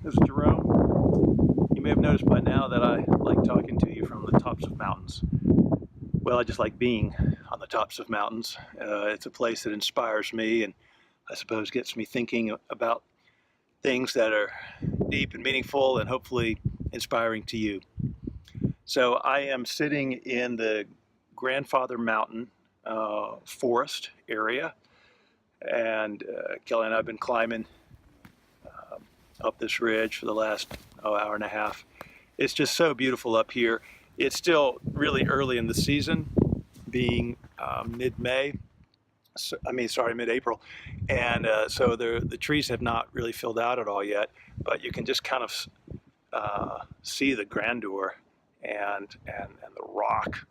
This is Jerome. You may have noticed by now that I like talking to you from the tops of mountains. Well, I just like being on the tops of mountains. It's a place that inspires me and I suppose gets me thinking about things that are deep and meaningful and hopefully inspiring to you. So I am sitting in the Grandfather Mountain forest area, and Kelly and I have been climbing up this ridge for the last hour and a half. It's just so beautiful up here. It's still really early in the season, being mid-May. Mid-April, and so the trees have not really filled out at all yet, but you can just kind of see the grandeur and the rock.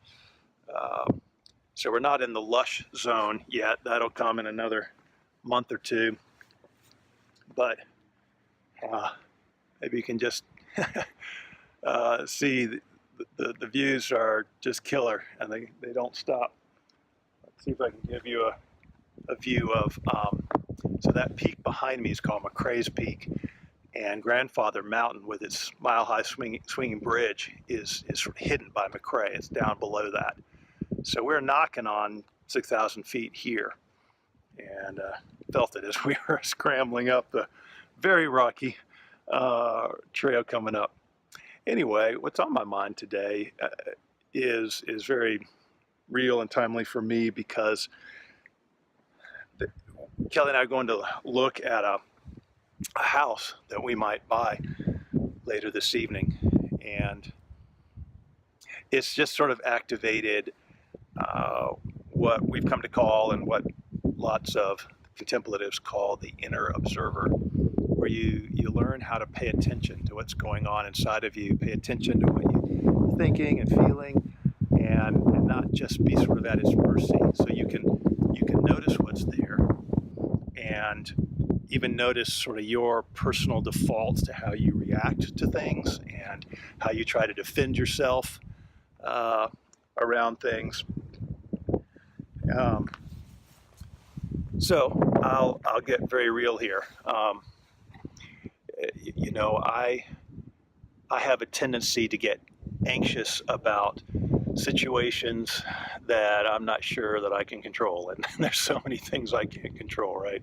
So we're not in the lush zone yet. That'll come in another month or two, but maybe you can just see the views are just killer, and they don't stop. Let's see if I can give you a view of, so that peak behind me is called McCrae's Peak, and Grandfather Mountain with its mile-high swinging bridge is sort of hidden by McCrae. It's down below that. So we're knocking on 6,000 feet here, and felt it as we were scrambling up the very rocky trail coming up. Anyway, what's on my mind today is very real and timely for me, because Kelly and I are going to look at a house that we might buy later this evening, and it's just sort of activated what we've come to call, and what lots of contemplatives call, the inner observer, where you learn how to pay attention to what's going on inside of you, pay attention to what you're thinking and feeling, and not just be sort of at its mercy. So you can notice what's there, and even notice sort of your personal defaults to how you react to things and how you try to defend yourself around things. So I'll get very real here. I have a tendency to get anxious about situations that I'm not sure that I can control, and there's so many things I can't control, right?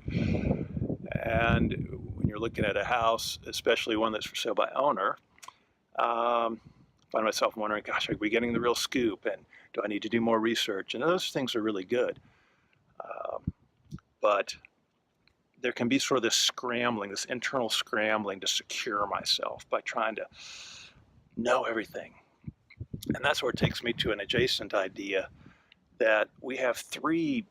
And when you're looking at a house, especially one that's for sale by owner, I find myself wondering, gosh, are we getting the real scoop, and do I need to do more research? And those things are really good, but there can be sort of this scrambling, this internal scrambling to secure myself by trying to know everything. And that's where it takes me to an adjacent idea, that we have three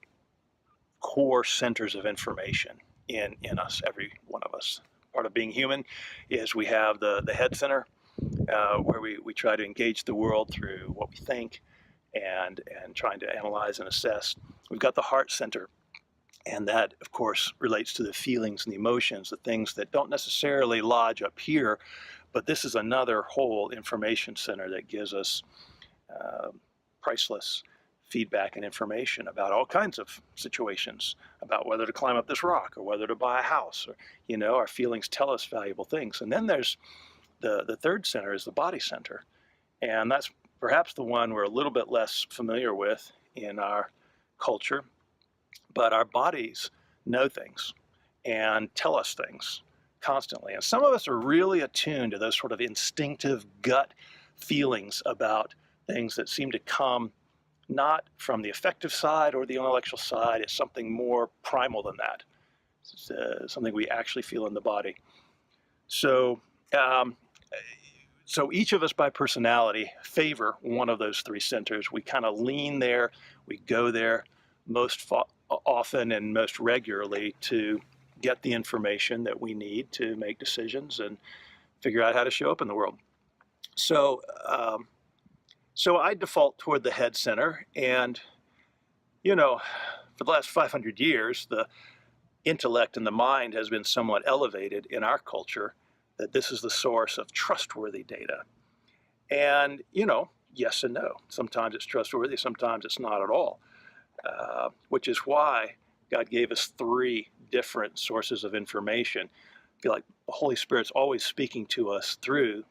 core centers of information in us, every one of us. Part of being human is we have the head center, where we try to engage the world through what we think and trying to analyze and assess. We've got the heart center, and that, of course, relates to the feelings and the emotions, the things that don't necessarily lodge up here, but this is another whole information center that gives us priceless feedback and information about all kinds of situations, about whether to climb up this rock or whether to buy a house, or, our feelings tell us valuable things. And then there's the third center, is the body center, and that's perhaps the one we're a little bit less familiar with in our culture. But our bodies know things and tell us things constantly. And some of us are really attuned to those sort of instinctive gut feelings about things that seem to come not from the affective side or the intellectual side. It's something more primal than that. It's something we actually feel in the body. So each of us by personality favor one of those three centers. We kind of lean there, we go there most often and most regularly to get the information that we need to make decisions and figure out how to show up in the world. So I default toward the head center, and for the last 500 years, the intellect and the mind has been somewhat elevated in our culture, that this is the source of trustworthy data. And yes and no. Sometimes it's trustworthy, sometimes it's not at all. Which is why God gave us three different sources of information. feel like the Holy Spirit's always speaking to us through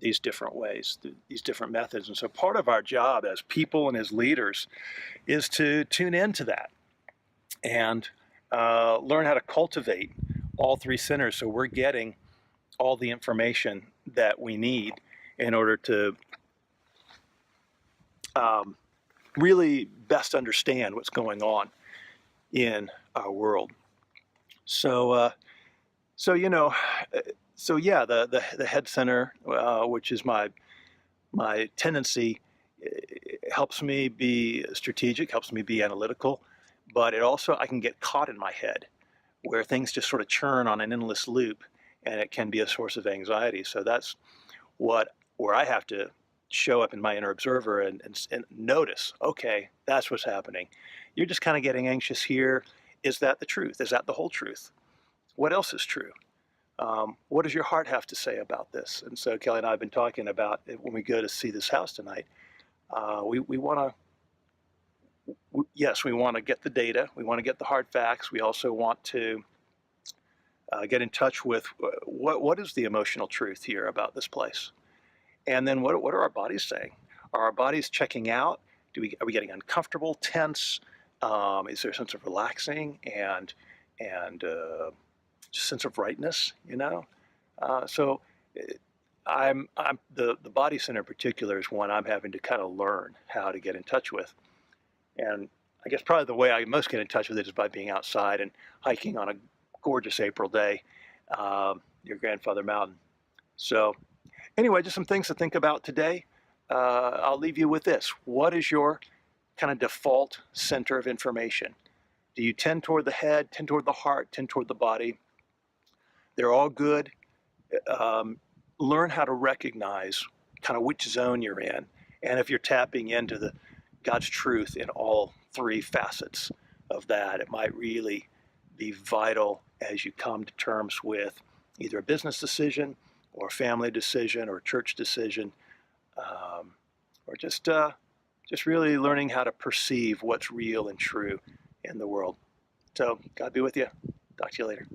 these different ways, these different methods. And so part of our job as people and as leaders is to tune into that and learn how to cultivate all three centers so we're getting all the information that we need in order to really best understand what's going on in our world. So, so you know, so yeah, the head center, which is my tendency, helps me be strategic, helps me be analytical, but it also I can get caught in my head where things just sort of churn on an endless loop, and it can be a source of anxiety. So that's where I have to show up in my inner observer and notice, okay, that's what's happening. You're just kind of getting anxious here. Is that the truth? Is that the whole truth? What else is true? What does your heart have to say about this? And so Kelly and I have been talking about it when we go to see this house tonight. We want to, yes, we want to get the data. We want to get the hard facts. We also want to get in touch with what is the emotional truth here about this place. And then what are our bodies saying? Are our bodies checking out? Are we getting uncomfortable, tense? Is there a sense of relaxing and just sense of rightness? So I'm the body center in particular is one I'm having to kind of learn how to get in touch with. And I guess probably the way I most get in touch with it is by being outside and hiking on a gorgeous April day near Grandfather Mountain. So anyway, just some things to think about today. I'll leave you with this. What is your kind of default center of information? Do you tend toward the head, tend toward the heart, tend toward the body? They're all good. Learn how to recognize kind of which zone you're in. And if you're tapping into God's truth in all three facets of that, it might really be vital as you come to terms with either a business decision or a family decision or a church decision, or just really learning how to perceive what's real and true in the world. So God be with you. Talk to you later.